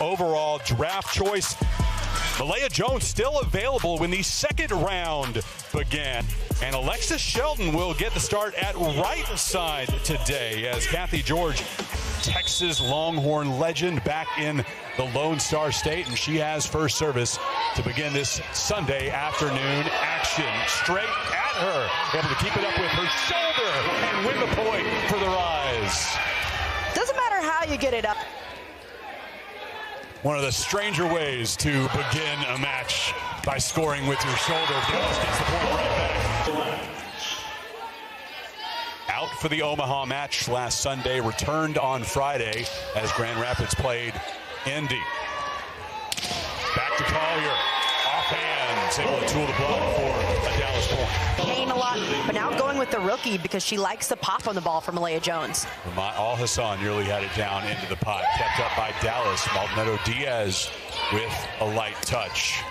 overall draft choice. Malaya Jones still available when the second round began. And Alexis Shelton will get the start at right side today as Kathy George, Texas Longhorn legend, back in the Lone Star State. And she has first service to begin this Sunday afternoon action. Straight at her, able to keep it up with her shoulder and win the point for the Rise. Doesn't matter how you get it up. One of the stranger ways to begin a match by scoring with your shoulder. Dallas gets the point right back. Out for the Omaha match last Sunday, returned on Friday as Grand Rapids played Indy. Back to Collier, off hands, able to tool the block for a Dallas point. Paying a lot, but now going with the rookie because she likes to pop on the ball for Malaya Jones. Al-Hassan nearly had it down into the pot, kept up by Dallas. Maldonado Diaz with a light touch.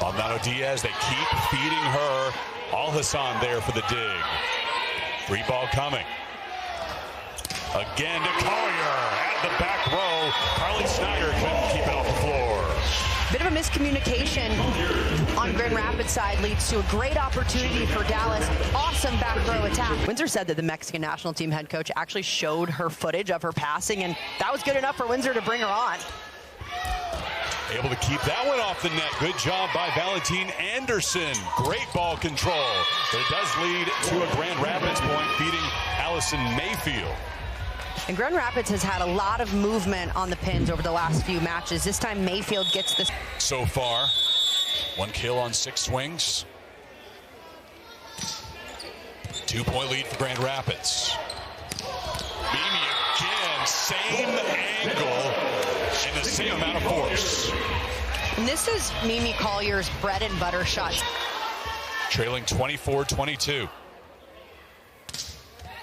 Maldonado Diaz, they keep feeding her. Al-Hassan there for the dig. Free ball coming. Again to Collier at the back row. Carly Snyder couldn't keep it off the floor. Bit of a miscommunication on Grand Rapids side leads to a great opportunity for Dallas. Awesome back row attack. Windsor said that the Mexican national team head coach actually showed her footage of her passing, and that was good enough for Windsor to bring her on. Able to keep that one off the net. Good job by Valentine Anderson. Great ball control. But it does lead to a Grand Rapids point, beating Allison Mayfield. And Grand Rapids has had a lot of movement on the pins over the last few matches. This time Mayfield gets this. So far, 1 kill on 6 swings. 2-point lead for Grand Rapids. Mimi again, same angle and the same amount of force. And this is Mimi Collier's bread and butter shot. Trailing 24-22.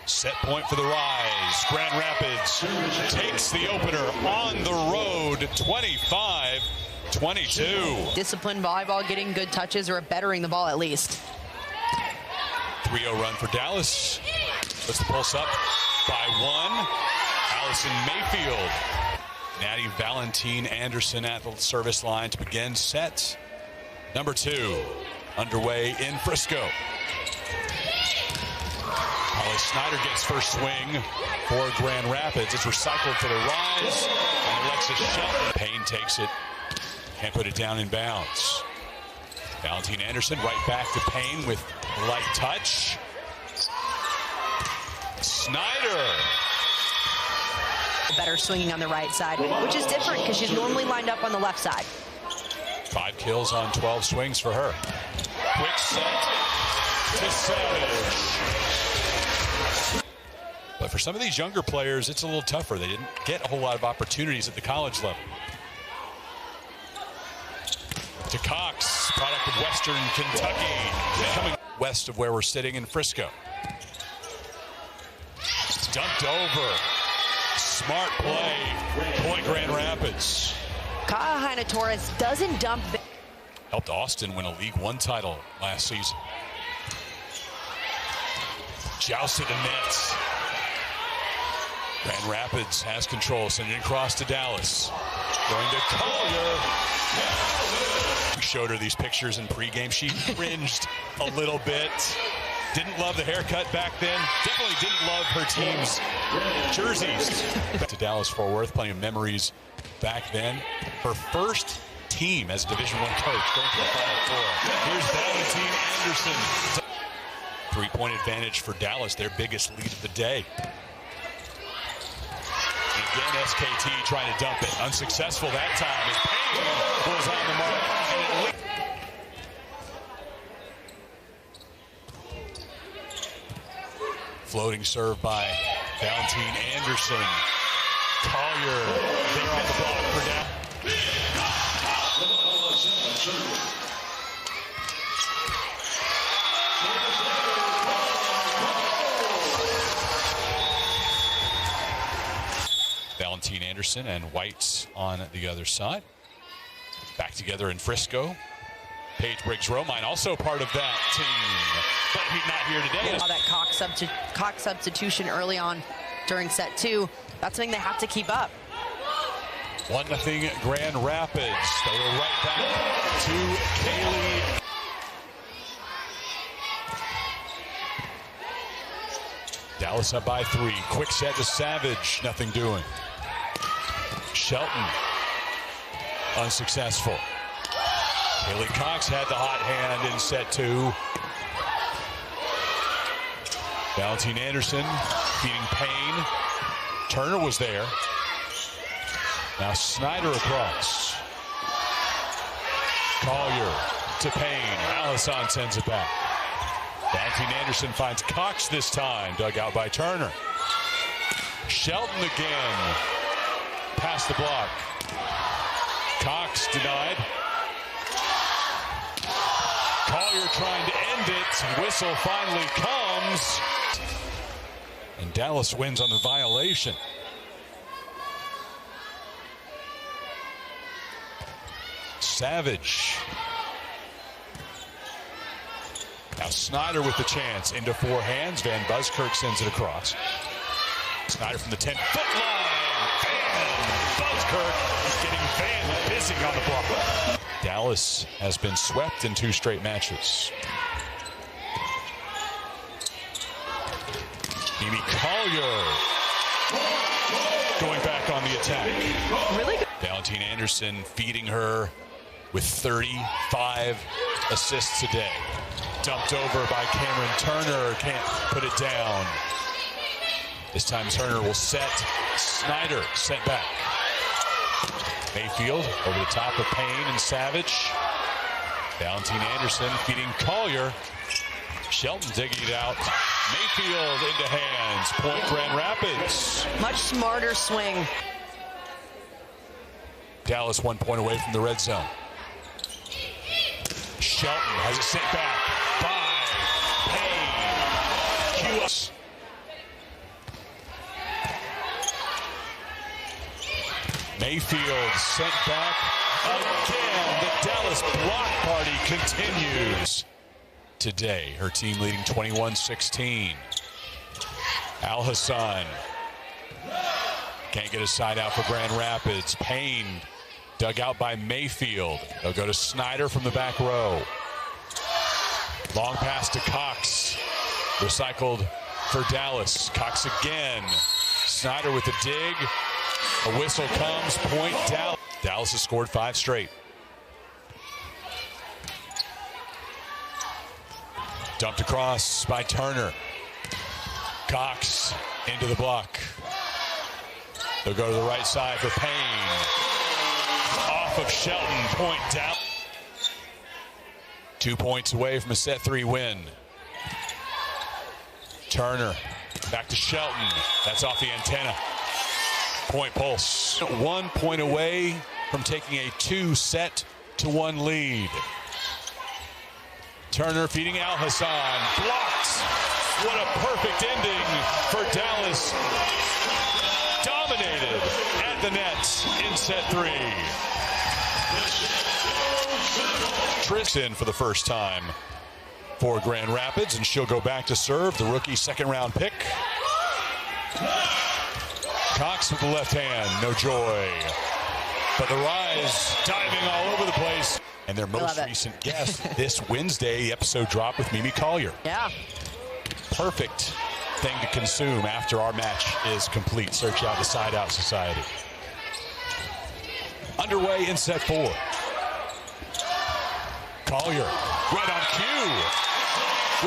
Set point for the Rise. Grand Rapids takes the opener on the road, 25-22. Disciplined volleyball, getting good touches or bettering the ball at least. 3-0 run for Dallas. Puts the pulse up by 1. Allison Mayfield. Natty Valentine Anderson at the service line to begin set number 2. Underway in Frisco. Holly Snyder gets first swing for Grand Rapids. It's recycled for the Rise. And Alexis Shelton. Payne takes it. Can't put it down in bounds. Valentine Anderson right back to Payne with a light touch. Snyder. Better swinging on the right side, which is different because she's normally lined up on the left side. 5 kills on 12 swings for her. Quick set to Savage. But for some of these younger players, it's a little tougher. They didn't get a whole lot of opportunities at the college level. To Cox, product of Western Kentucky, coming west of where we're sitting in Frisco. It's dumped over. Smart play. Point Grand Rapids. Kahaina Torres doesn't dump. Helped Austin win a League One title last season. Jousted to net. Grand Rapids has control, sending it across to Dallas. Going to Collier. We showed her these pictures in pregame. She cringed a little bit. Didn't love the haircut back then. Definitely didn't love her team's jerseys. Back to Dallas-Fort Worth, plenty of memories back then. Her first team as a Division I coach going to the Final Four. Here's Valentine Anderson. 3-point advantage for Dallas, their biggest lead of the day. And again, SKT trying to dump it. Unsuccessful that time as Payne was on the mark. Floating serve by Valentine Anderson. Collier there on the block for Dallas. Valentine Anderson and White on the other side. Back together in Frisco. Paige Briggs-Romine also part of that team, but he's not here today. That Cox substitution early on during set 2. That's something they have to keep up. 1-0 Grand Rapids. They were right back to Kaylee. Dallas up by 3. Quick set to Savage. Nothing doing. Shelton. Unsuccessful. Haley Cox had the hot hand in set 2. Valentine Anderson feeding Payne. Turner was there. Now Snyder across. Collier to Payne. Allison sends it back. Valentine Anderson finds Cox this time. Dug out by Turner. Shelton again. Past the block. Cox denied. Collier trying to end it. Whistle finally comes. And Dallas wins on the violation. Savage. Now Snyder with the chance into forehands. Van Buskirk sends it across. Snyder from the 10-foot line. Van Buskirk getting Van busy on the block. Dallas has been swept in 2 straight matches. Mimi Collier going back on the attack. Really good. Valentine Anderson feeding her with 35 assists today. Dumped over by Cameron Turner. Can't put it down. This time Turner will set. Snyder sent back. Mayfield over the top of Payne and Savage. Valentine Anderson feeding Collier. Shelton digging it out. Mayfield into hands. Point Grand Rapids. Much smarter swing. Dallas 1 point away from the red zone. Shelton has it sent back by Payne. QS. Mayfield sent back again. The Dallas block party continues today. Her team leading 21-16. Al Hassan can't get a side out for Grand Rapids. Payne dug out by Mayfield. They'll go to Snyder from the back row. Long pass to Cox. Recycled for Dallas. Cox again. Snyder with the dig. A whistle comes. Point Dallas. Dallas has scored 5 straight. Dumped across by Turner. Cox into the block. They'll go to the right side for Payne. Off of Shelton. Point down. 2 points away from a set 3 win. Turner back to Shelton. That's off the antenna. Point Pulse. 1 point away from taking a 2-1 lead. Turner feeding Al Hassan. Blocked. What a perfect ending for Dallas. Dominated at the net in set 3. Tristan for the first time for Grand Rapids, and she'll go back to serve, the rookie second-round pick. Cox with the left hand, no joy. But the Rise diving all over the place. And their most recent guest this Wednesday, the episode drop with Mimi Collier. Yeah. Perfect thing to consume after our match is complete. Search out the Side Out Society. Underway in set 4. Collier right on cue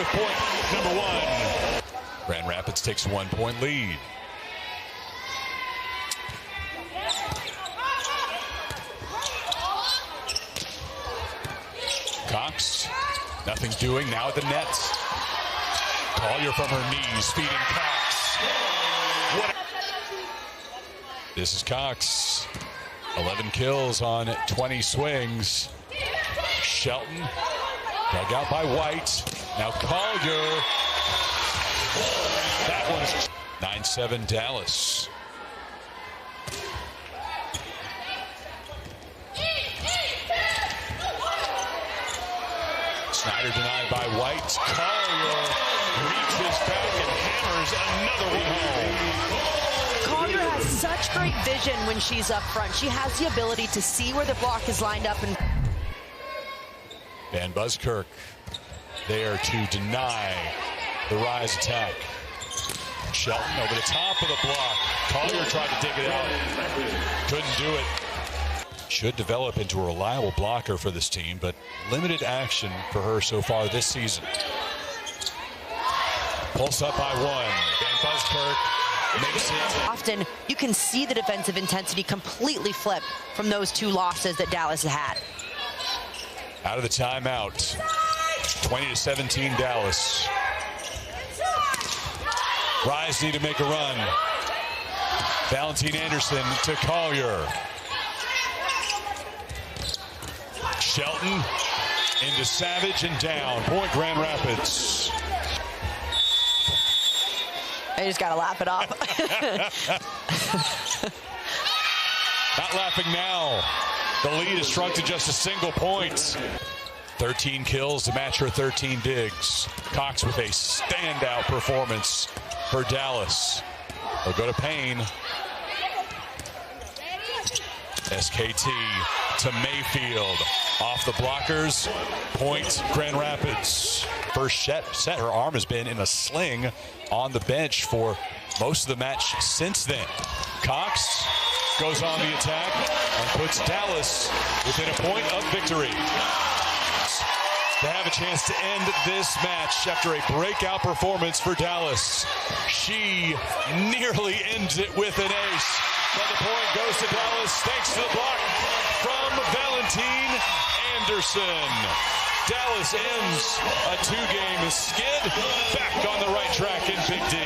with point number 1. Grand Rapids takes a 1 point lead. Cox, nothing doing, now at the net. Collier from her knees, feeding Cox. This is Cox. 11 kills on 20 swings. Shelton, dug out by White. Now Collier. That one's 9-7 Dallas. Snyder denied by White. Collier reaches back and hammers another one home. Collier has such great vision when she's up front. She has the ability to see where the block is lined up. And Van Buskirk there to deny the Rise attack. Shelton over the top of the block. Collier tried to dig it out. Couldn't do it. Should develop into a reliable blocker for this team, but limited action for her so far this season. Pulse up by one. Van Buskirk makes it. Often you can see the defensive intensity completely flip from those two losses that Dallas had. Out of the timeout. 20-17 Dallas. Rise need to make a run. Valentine Anderson to Collier. Shelton into Savage and down. Point Grand Rapids. I just gotta laugh it off. Not laughing now. The lead is shrunk to just a single point. 13 kills to match her 13 digs. Cox with a standout performance for Dallas. They'll go to Payne. SKT to Mayfield. Off the blockers. Point Grand Rapids. First set, her arm has been in a sling on the bench for most of the match since then. Cox goes on the attack and puts Dallas within a point of victory. To have a chance to end this match after a breakout performance for Dallas. She nearly ends it with an ace, but the point goes to Dallas thanks to the block from Valentine Anderson. Dallas ends a two-game skid back on the right track in Big D.